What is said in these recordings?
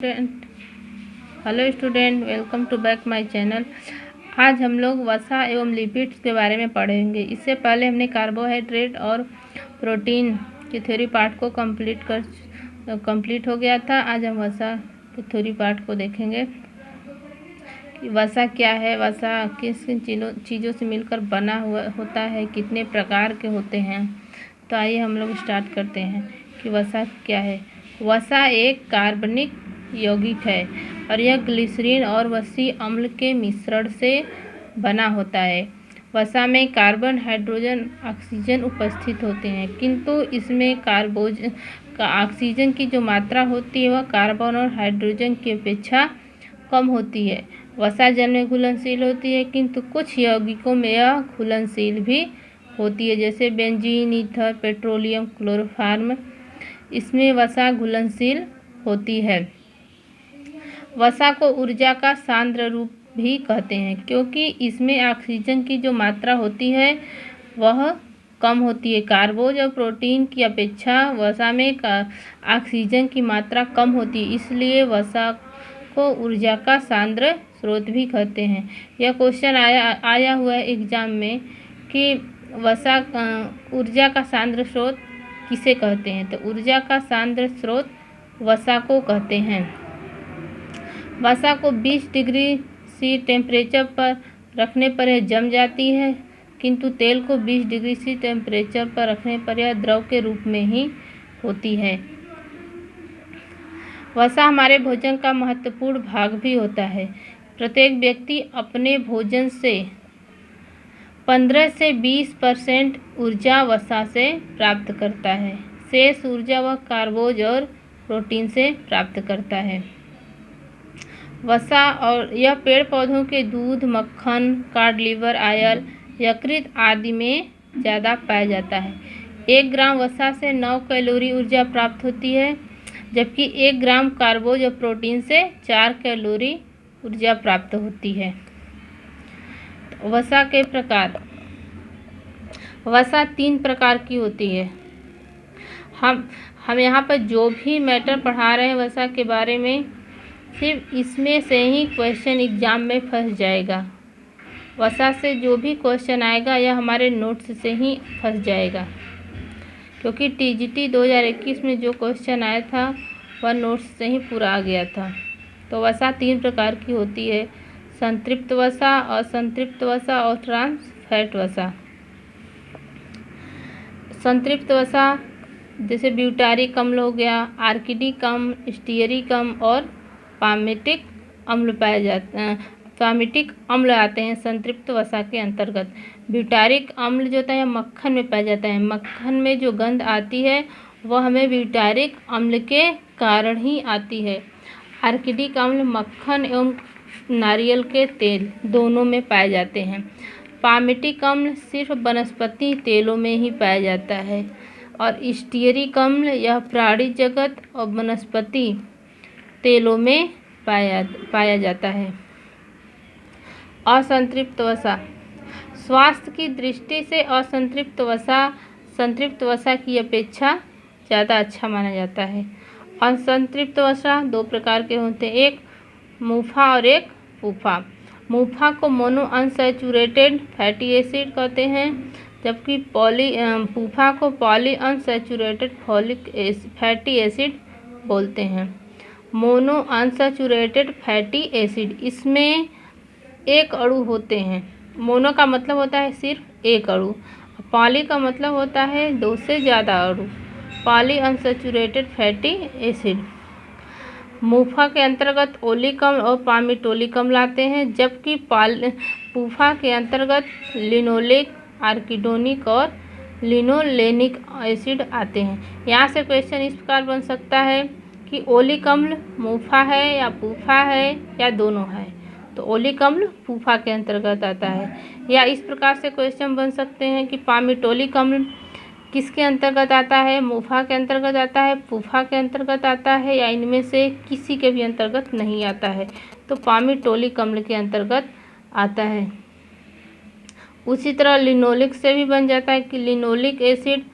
Student hello student, welcome to back my channel. आज हम लोग वसा एवं लिपिड्स के बारे में पढ़ेंगे। इससे पहले हमने कार्बोहाइड्रेट और प्रोटीन के थ्योरी पार्ट को कंप्लीट हो गया था। आज हम वसा के थ्योरी पार्ट को देखेंगे कि वसा क्या है, वसा किस किन चीज़ों से मिलकर बना हुआ होता है, कितने प्रकार के होते हैं। तो आइए हम लोग स्टार्ट करते हैं कि वसा क्या है। वसा एक कार्बनिक यौगिक है और यह ग्लिसरीन और वसी अम्ल के मिश्रण से बना होता है। वसा में कार्बन, हाइड्रोजन, ऑक्सीजन उपस्थित होते हैं, किंतु इसमें ऑक्सीजन की जो मात्रा होती है वह कार्बन और हाइड्रोजन की अपेक्षा कम होती है। वसा जल में घुलनशील होती है, किंतु कुछ यौगिकों में यह घुलनशील भी होती है, जैसे बेंजीन, ईथर, पेट्रोलियम, क्लोरोफॉर्म। इसमें वसा घुलनशील होती है। वसा को ऊर्जा का सांद्र रूप भी कहते हैं, क्योंकि इसमें ऑक्सीजन की जो मात्रा होती है वह कम होती है। कार्बोज और प्रोटीन की अपेक्षा वसा में ऑक्सीजन की मात्रा कम होती है, इसलिए वसा को ऊर्जा का सांद्र स्रोत भी कहते हैं। यह क्वेश्चन आया हुआ है एग्जाम में कि वसा ऊर्जा का सांद्र स्रोत किसे कहते हैं। तो ऊर्जा का सांद्र स्रोत वसा को कहते हैं। वसा को 20 डिग्री सी टेम्परेचर पर रखने पर यह जम जाती है, किंतु तेल को 20 डिग्री सी टेम्परेचर पर रखने पर यह द्रव के रूप में ही होती है। वसा हमारे भोजन का महत्वपूर्ण भाग भी होता है। प्रत्येक व्यक्ति अपने भोजन से 15 से 20% ऊर्जा वसा से प्राप्त करता है। शेष ऊर्जा वह कार्बोज और प्रोटीन से प्राप्त करता है। वसा और यह पेड़ पौधों के दूध, मक्खन, कॉड लिवर ऑयल, यकृत आदि में ज़्यादा पाया जाता है। 1 ग्राम वसा से 9 कैलोरी ऊर्जा प्राप्त होती है, जबकि 1 ग्राम कार्बोज और प्रोटीन से 4 कैलोरी ऊर्जा प्राप्त होती है। वसा के प्रकार। वसा 3 प्रकार की होती है। हम यहाँ पर जो भी मैटर पढ़ा रहे हैं वसा के बारे में, सिर्फ इसमें से ही क्वेश्चन एग्जाम में फंस जाएगा। वसा से जो भी क्वेश्चन आएगा यह हमारे नोट्स से ही फंस जाएगा, क्योंकि टीजीटी 2021 में जो क्वेश्चन आया था वह नोट्स से ही पूरा आ गया था। तो वसा 3 प्रकार की होती है: संतृप्त वसा, असंतृप्त वसा और ट्रांस फैट वसा। संतृप्त वसा जैसे ब्यूटारिक अम्ल हो गया, आर्किडिक अम्ल, स्टीयरिक अम्ल और पामिटिक अम्ल आते हैं संतृप्त वसा के अंतर्गत। ब्यूटारिक अम्ल जो होता है मक्खन में पाया जाता है। मक्खन में जो गंध आती है वह हमें ब्यूटारिक अम्ल के कारण ही आती है। आर्किडिक अम्ल मक्खन एवं नारियल के तेल दोनों में पाए जाते हैं। पामिटिक अम्ल सिर्फ वनस्पति तेलों में ही पाया जाता है। और स्टीयरिक अम्ल यह प्राणी जगत और वनस्पति तेलों में पाया जाता है। असंतृप्त वसा। स्वास्थ्य की दृष्टि से असंतृप्त वसा संतृप्त वसा की अपेक्षा ज़्यादा अच्छा माना जाता है। असंतृप्त वसा 2 प्रकार के होते हैं, एक मुफा और एक पूफा। मुफा को मोनो अनसैचुरेटेड फैटी एसिड कहते हैं, जबकि पूफा को पॉली अनसैचुरेटेड फैटी एसिड बोलते हैं। मोनो अनसैचुरेटेड फैटी एसिड, इसमें 1 अणु होते हैं। मोनो का मतलब होता है सिर्फ 1 अणु, पॉली का मतलब होता है 2 से ज़्यादा अणु। Polyunsaturated fatty acid. MUFA के अंतर्गत ओलिक अम्ल और पामिटोलिक अम्ल आते हैं, जबकि पूफा के अंतर्गत लिनोलिक, आर्किडोनिक और लिनोलेनिक एसिड आते हैं। यहाँ से क्वेश्चन इस प्रकार बन सकता है कि ओलिक अम्ल मुफा है या पूफा है या दोनों है। तो ओलिक अम्ल पूफा के अंतर्गत आता है। या इस प्रकार से क्वेश्चन बन सकते हैं कि पामिटोलिक अम्ल किसके अंतर्गत आता है, मुफा के अंतर्गत आता है, पूफा के अंतर्गत आता है, या इनमें से किसी के भी अंतर्गत नहीं आता है। तो पामिटोलिक अम्ल के अंतर्गत आता है। उसी तरह लिनोलिक से भी बन जाता है कि लिनोलिक एसिड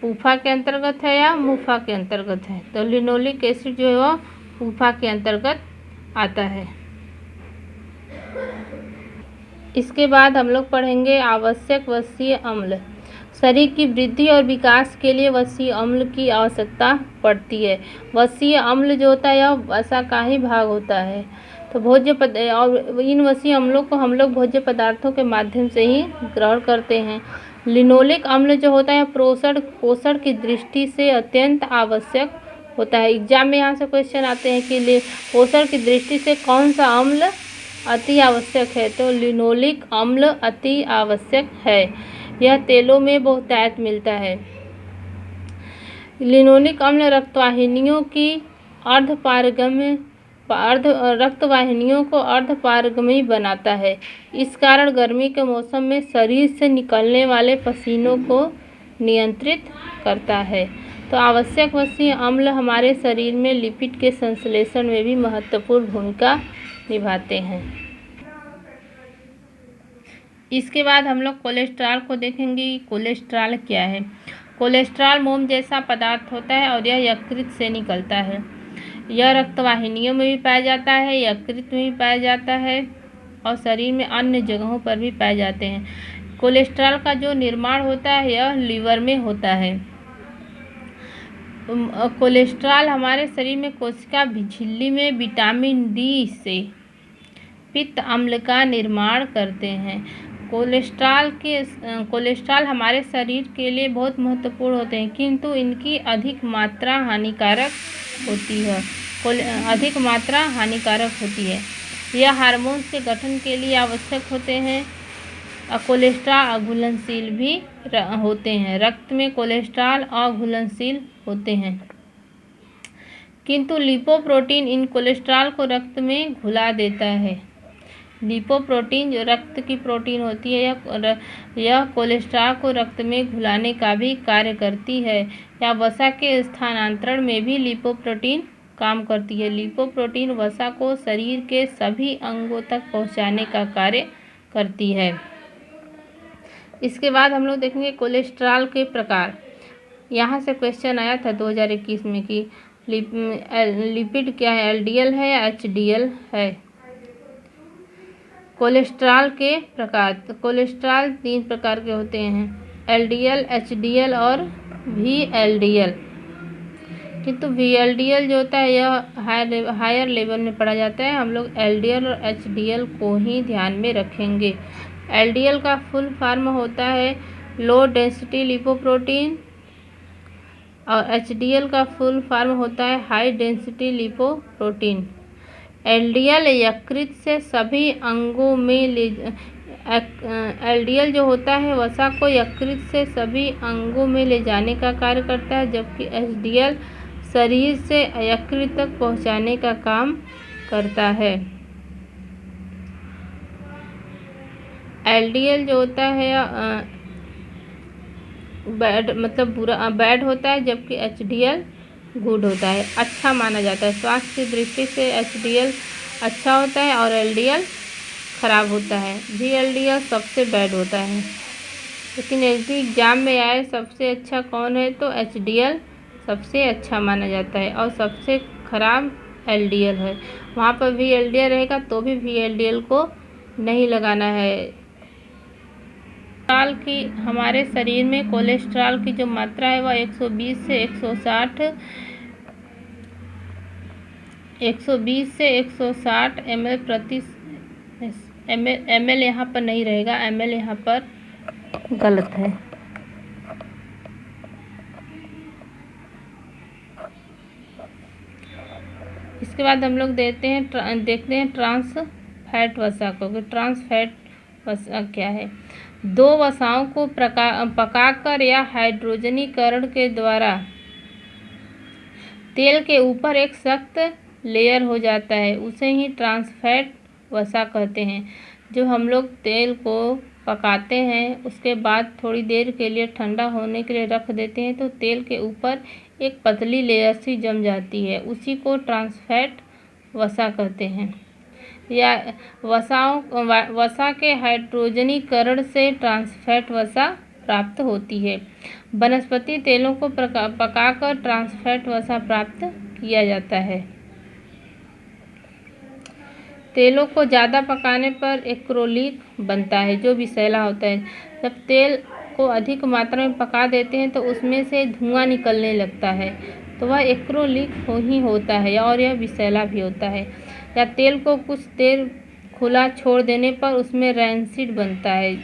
पूफा के अंतर्गत है या मुफा के अंतर्गत है। तो लिनोलिक एसिड जो है वह उफा के अंतर्गत आता है। इसके बाद हम लोग पढ़ेंगे आवश्यक वसीय अम्ल। शरीर की वृद्धि और विकास के लिए वसीय अम्ल की आवश्यकता पड़ती है। वसीय अम्ल जो होता है यह वसा का ही भाग होता है। तो और इन वसीय अम्लों को हम लोग भोज्य पदार्थों के माध्यम से ही ग्रहण करते हैं। लिनोलिक अम्ल जो होता है पोषण की दृष्टि से अत्यंत आवश्यक होता है। एग्जाम में यहाँ से क्वेश्चन आते हैं कि पोषण की दृष्टि से कौन सा अम्ल अति आवश्यक है, तो लिनोलिक अम्ल अति आवश्यक है। यह तेलों में बहुतायत मिलता है। लिनोलिक अम्ल रक्तवाहिनियों को अर्धपारगमी बनाता है। इस कारण गर्मी के मौसम में शरीर से निकलने वाले पसीनों को नियंत्रित करता है। तो आवश्यक वसीय अम्ल हमारे शरीर में लिपिड के संश्लेषण में भी महत्वपूर्ण भूमिका निभाते हैं। इसके बाद हम लोग कोलेस्ट्रॉल को देखेंगे। कोलेस्ट्रॉल क्या है? कोलेस्ट्रॉल मोम जैसा पदार्थ होता है और यह यकृत से निकलता है। यह रक्तवाहिनियों में भी पाया जाता है, यकृत में भी पाया जाता है और शरीर में अन्य जगहों पर भी पाए जाते हैं। कोलेस्ट्रॉल का जो निर्माण होता है यह लीवर में होता है। कोलेस्ट्रॉल हमारे शरीर में कोशिका झिल्ली में विटामिन डी से पित्त अम्ल का निर्माण करते हैं। कोलेस्ट्रॉल हमारे शरीर के लिए बहुत महत्वपूर्ण होते हैं, किंतु इनकी अधिक मात्रा हानिकारक होती है। यह हार्मोन्स के गठन के लिए आवश्यक होते हैं। कोलेस्ट्रॉल अघुलनशील भी होते हैं। रक्त में कोलेस्ट्रॉल अघुलनशील होते हैं, किंतु लिपोप्रोटीन इन कोलेस्ट्रॉल को रक्त में घुला देता है। लिपोप्रोटीन जो रक्त की प्रोटीन होती है यह कोलेस्ट्रॉल को रक्त में घुलाने का भी कार्य करती है। या वसा के स्थानांतरण में भी लिपोप्रोटीन काम करती है। लिपोप्रोटीन वसा को शरीर के सभी अंगों तक पहुंचाने का कार्य करती है। इसके बाद हम लोग देखेंगे कोलेस्ट्रॉल के प्रकार। यहाँ से क्वेश्चन आया था 2021 में कि लिपिड क्या है, एलडीएल है या एचडीएल है। कोलेस्ट्रॉल के प्रकार। तो कोलेस्ट्रॉल 3 प्रकार के होते हैं, एलडीएल, एचडीएल और वीएलडीएल। किंतु वीएलडीएल जो होता है यह हायर लेवल में पढ़ा जाता है। हम लोग एलडीएल और एचडीएल को ही ध्यान में रखेंगे। एलडीएल का फुल फॉर्म होता है लो डेंसिटी लिपोप्रोटीन और एचडीएल का फुल फॉर्म होता है हाई डेंसिटी लिपोप्रोटीन। एलडीएल यकृत से सभी अंगों में एलडीएल जो होता है वसा को यकृत से सभी अंगों में ले जाने का कार्य करता है, जबकि एचडीएल शरीर से यकृत तक पहुंचाने का काम करता है। एलडीएल जो होता है बैड होता है, जबकि एचडीएल गुड होता है, अच्छा माना जाता है। स्वास्थ्य की दृष्टि से एचडीएल अच्छा होता है और एलडीएल खराब होता है। वीएलडीएल सबसे बैड होता है। लेकिन यदि एग्जाम में आए सबसे अच्छा कौन है, तो एचडीएल सबसे अच्छा माना जाता है और सबसे खराब एलडीएल है। वहाँ पर वीएलडीएल रहेगा तो भी वीएलडीएल को नहीं लगाना है। कोलेस्ट्रॉल की हमारे शरीर में कोलेस्ट्रॉल की जो मात्रा है वह 120 से 160 ml यहाँ पर नहीं रहेगा, ml यहाँ पर गलत है। इसके बाद हम लोग देखते हैं ट्रांस फैट वसा को। ट्रांस फैट वसा क्या है? 2 वसाओं को पकाकर या हाइड्रोजनीकरण के द्वारा तेल के ऊपर एक सख्त लेयर हो जाता है, उसे ही ट्रांस फैट वसा कहते हैं। जब हम लोग तेल को पकाते हैं उसके बाद थोड़ी देर के लिए ठंडा होने के लिए रख देते हैं तो तेल के ऊपर एक पतली लेयर सी जम जाती है, उसी को ट्रांस फैट वसा कहते हैं। या वसा के हाइड्रोजनीकरण से ट्रांस फैट वसा प्राप्त होती है। वनस्पति तेलों को पकाकर ट्रांस फैट वसा प्राप्त किया जाता है। तेलों को ज़्यादा पकाने पर एक्रोलिक बनता है जो विषैला होता है। जब तेल को अधिक मात्रा में पका देते हैं तो उसमें से धुआं निकलने लगता है तो वह एक्रोलिक ही होता है और यह विषैला भी होता है। या तेल को कुछ देर खुला छोड़ देने पर उसमें रैंसिड बनता है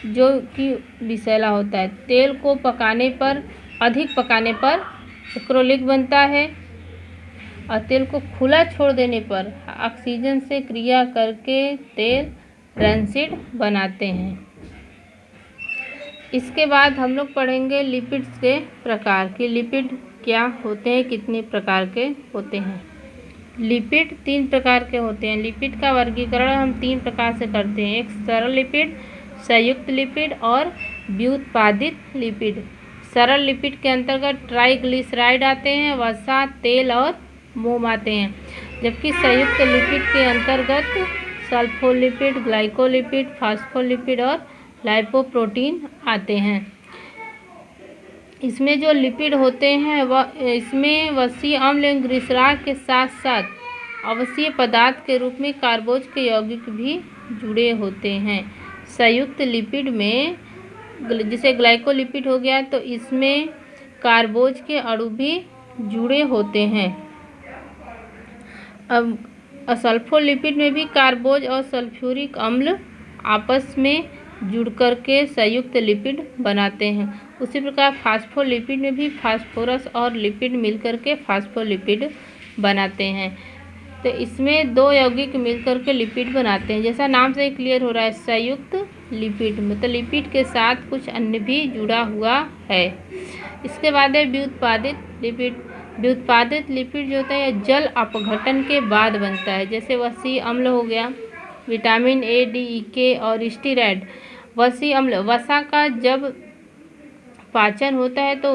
जो कि विषैला होता है। तेल को अधिक पकाने पर एक्रोलिक बनता है और तेल को खुला छोड़ देने पर ऑक्सीजन से क्रिया करके तेल रैंसिड बनाते हैं। इसके बाद हम लोग पढ़ेंगे लिपिड्स के प्रकार कि लिपिड क्या होते हैं, कितने प्रकार के होते हैं। लिपिड 3 प्रकार के होते हैं। लिपिड का वर्गीकरण हम 3 प्रकार से करते हैं, एक सरल लिपिड, संयुक्त लिपिड और व्युत्पादित लिपिड। सरल लिपिड के अंतर्गत ट्राइग्लिसराइड आते हैं, वसा, तेल और मोम आते हैं, जबकि संयुक्त लिपिड के अंतर्गत सल्फोलिपिड, ग्लाइकोलिपिड, फास्फोलिपिड और लाइपोप्रोटीन आते हैं। इसमें जो लिपिड होते हैं इसमें वसीय अम्ल एवं ग्लिसरॉल के साथ साथ अवश्य पदार्थ के रूप में कार्बोज के यौगिक भी जुड़े होते हैं। संयुक्त लिपिड में जैसे ग्लाइकोलिपिड हो गया तो इसमें कार्बोज के अणु भी जुड़े होते हैं। अब सल्फोलिपिड में भी कार्बोज और सल्फ्यूरिक अम्ल आपस में जुड़ कर के संयुक्त लिपिड बनाते हैं। उसी प्रकार फास्फोलिपिड में भी फास्फोरस और लिपिड मिलकर के फास्फोलिपिड बनाते हैं। तो इसमें 2 यौगिक मिलकर के लिपिड बनाते हैं। जैसा नाम से क्लियर हो रहा है, संयुक्त लिपिड में तो लिपिड के साथ कुछ अन्य भी जुड़ा हुआ है। इसके बाद है व्युत्पादित लिपिड। व्युत्पादित लिपिड जो होता है यह जल अपघटन के बाद बनता है। जैसे वसीय अम्ल हो गया, विटामिन ए, डी, ई, के और स्टीरॉयड। वसीय अम्ल, वसा का जब पाचन होता है तो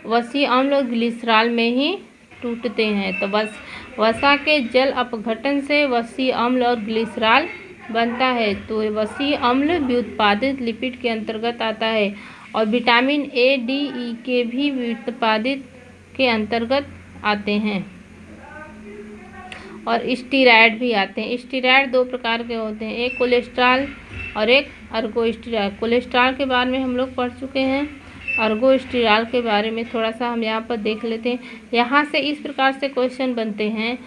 वसीय अम्ल और ग्लिसरॉल में ही टूटते हैं। तो वसा के जल अपघटन से वसीय अम्ल और ग्लिसरॉल बनता है तो वसीय अम्ल व्युत्पादित लिपिड के अंतर्गत आता है। और विटामिन ए, डी, ई, के भी व्युत्पादित के अंतर्गत आते हैं और स्टीरॉयड भी आते हैं। स्टीरॉयड 2 प्रकार के होते हैं, एक कोलेस्ट्रॉल और एक अर्गोस्टीरॉल। कोलेस्ट्रॉल के बारे में हम लोग पढ़ चुके हैं, अर्गोस्टीरॉल के बारे में थोड़ा सा हम यहाँ पर देख लेते हैं। यहाँ से इस प्रकार से क्वेश्चन बनते हैं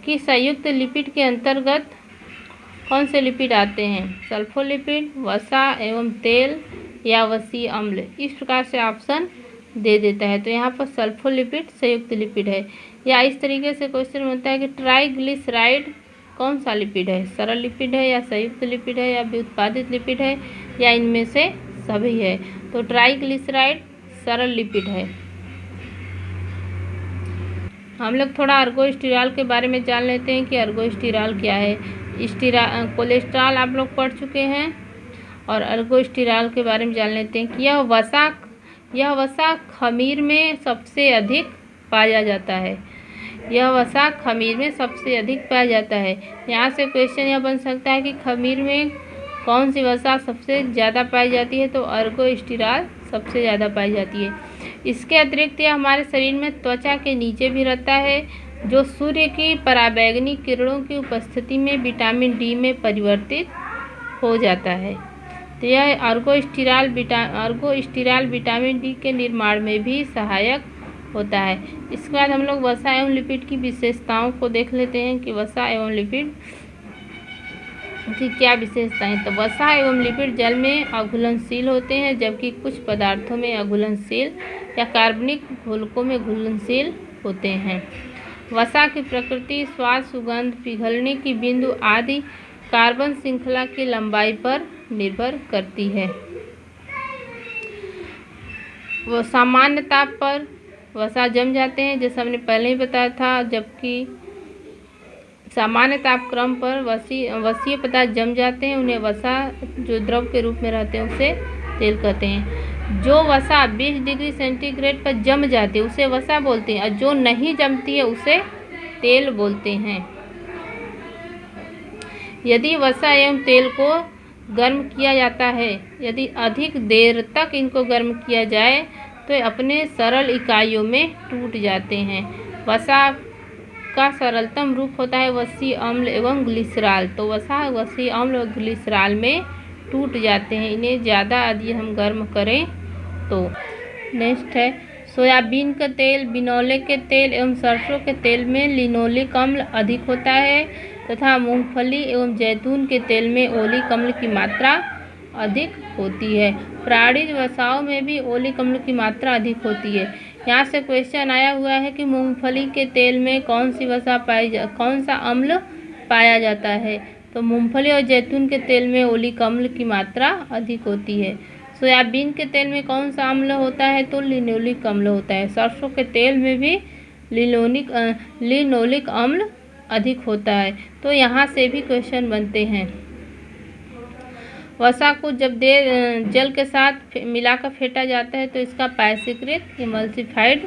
कि संयुक्त लिपिड के अंतर्गत कौन से लिपिड आते हैं, सल्फोलिपिड, वसा एवं तेल या वसीय अम्ल। इस प्रकार से ऑप्शन दे देता है। तो यहाँ पर सल्फोलिपिड संयुक्त लिपिड है। या इस तरीके से क्वेश्चन बनता है कि ट्राइग्लिसराइड कौन सा लिपिड है, सरल लिपिड है या संयुक्त लिपिड है या व्युत्पादित लिपिड है या इनमें से सभी है। तो ट्राइग्लिसराइड सरल लिपिड है। हम लोग थोड़ा अर्गोस्टीरॉल के बारे में जान लेते हैं कि अर्गोस्टीरॉल क्या है। कोलेस्ट्रॉल आप लोग पढ़ चुके हैं और अर्गोस्टीरॉल के बारे में जान लेते हैं कि यह वसा खमीर में सबसे अधिक पाया जाता है। यह वसा खमीर में सबसे अधिक पाया जाता है। यहाँ से क्वेश्चन यह बन सकता है कि खमीर में कौन सी वसा सबसे ज़्यादा पाई जाती है, तो अर्गोस्टीरॉल सबसे ज़्यादा पाई जाती है। इसके अतिरिक्त यह हमारे शरीर में त्वचा के नीचे भी रहता है जो सूर्य की पराबैंगनी किरणों की उपस्थिति में विटामिन डी में परिवर्तित हो जाता है। तो यह अर्गोस्टीरॉल विटामिन डी के निर्माण में भी सहायक होता है। इसके बाद हम लोग वसा एवं लिपिड की विशेषताओं को देख लेते हैं कि वसा एवं लिपिड की क्या विशेषताएं। तो वसा एवं लिपिड जल में अघुलनशील होते हैं जबकि कुछ पदार्थों में अघुलनशील या कार्बनिक घोलकों में घुलनशील होते हैं। वसा की प्रकृति स्वाद, सुगंध, पिघलने की बिंदु आदि कार्बन श्रृंखला की लंबाई पर निर्भर करती है। वो सामान्य ताप पर वसा जम जाते हैं जैसा हमने पहले ही बताया था, जबकि सामान्य तापक्रम पर वसीय पदार्थ जम जाते हैं उन्हें वसा जो द्रव के रूप में रहते हैं उसे तेल कहते हैं। जो वसा 20 डिग्री सेंटीग्रेड पर जम जाती है उसे वसा बोलते हैं और जो नहीं जमती है उसे तेल बोलते हैं। यदि वसा एवं तेल को गर्म किया जाता है, यदि अधिक देर तक इनको गर्म किया जाए तो अपने सरल इकाइयों में टूट जाते हैं। वसा का सरलतम रूप होता है वसा अम्ल एवं ग्लिसरॉल। तो वसा अम्ल और ग्लिसरॉल में टूट जाते हैं, इन्हें ज़्यादा यदि हम गर्म करें तो। नेक्स्ट है सोयाबीन का तेल, बिनौले के तेल एवं सरसों के तेल में लिनोलिक अम्ल अधिक होता है तथा मूंगफली एवं जैतून के तेल में ओलिक अम्ल की मात्रा अधिक होती है। प्राणिज वसाओं में भी ओलिक अम्ल की मात्रा अधिक होती है। यहाँ से क्वेश्चन आया हुआ है कि मूंगफली के तेल में कौन सा अम्ल पाया जाता है। तो मूंगफली और जैतून के तेल में ओलिक अम्ल की मात्रा अधिक होती है। सोयाबीन के तेल में कौन सा अम्ल होता है, तो लिनोलिक अम्ल होता है। सरसों के तेल में भी लिनोलिक अम्ल अधिक होता है। तो यहाँ से भी क्वेश्चन बनते हैं। वसा को जब जल के साथ मिलाकर फेंटा जाता है तो इसका पायसीकृत इमल्सिफाइड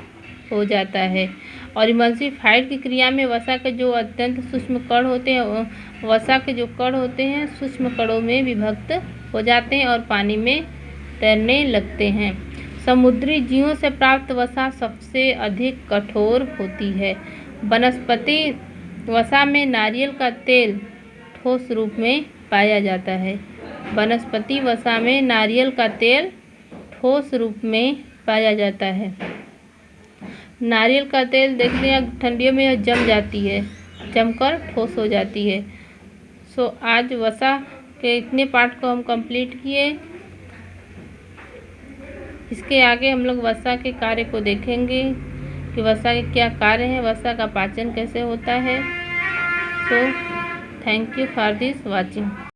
हो जाता है। और इमल्सिफाइड की क्रिया में वसा के जो अत्यंत सूक्ष्म कण होते हैं, वसा के जो कण होते हैं सूक्ष्म कणों में विभक्त हो जाते हैं और पानी में तैरने लगते हैं। समुद्री जीवों से प्राप्त वसा सबसे अधिक कठोर होती है। वनस्पति वसा में नारियल का तेल ठोस रूप में पाया जाता है। वनस्पति वसा में नारियल का तेल ठोस रूप में पाया जाता है। नारियल का तेल देखते हैं ठंडियों में जम जाती है, जमकर ठोस हो जाती है। आज वसा के इतने पार्ट को हम कंप्लीट किए। इसके आगे हम लोग वसा के कार्य को देखेंगे कि वसा के क्या कार्य हैं, वसा का पाचन कैसे होता है। Thank you for this watching.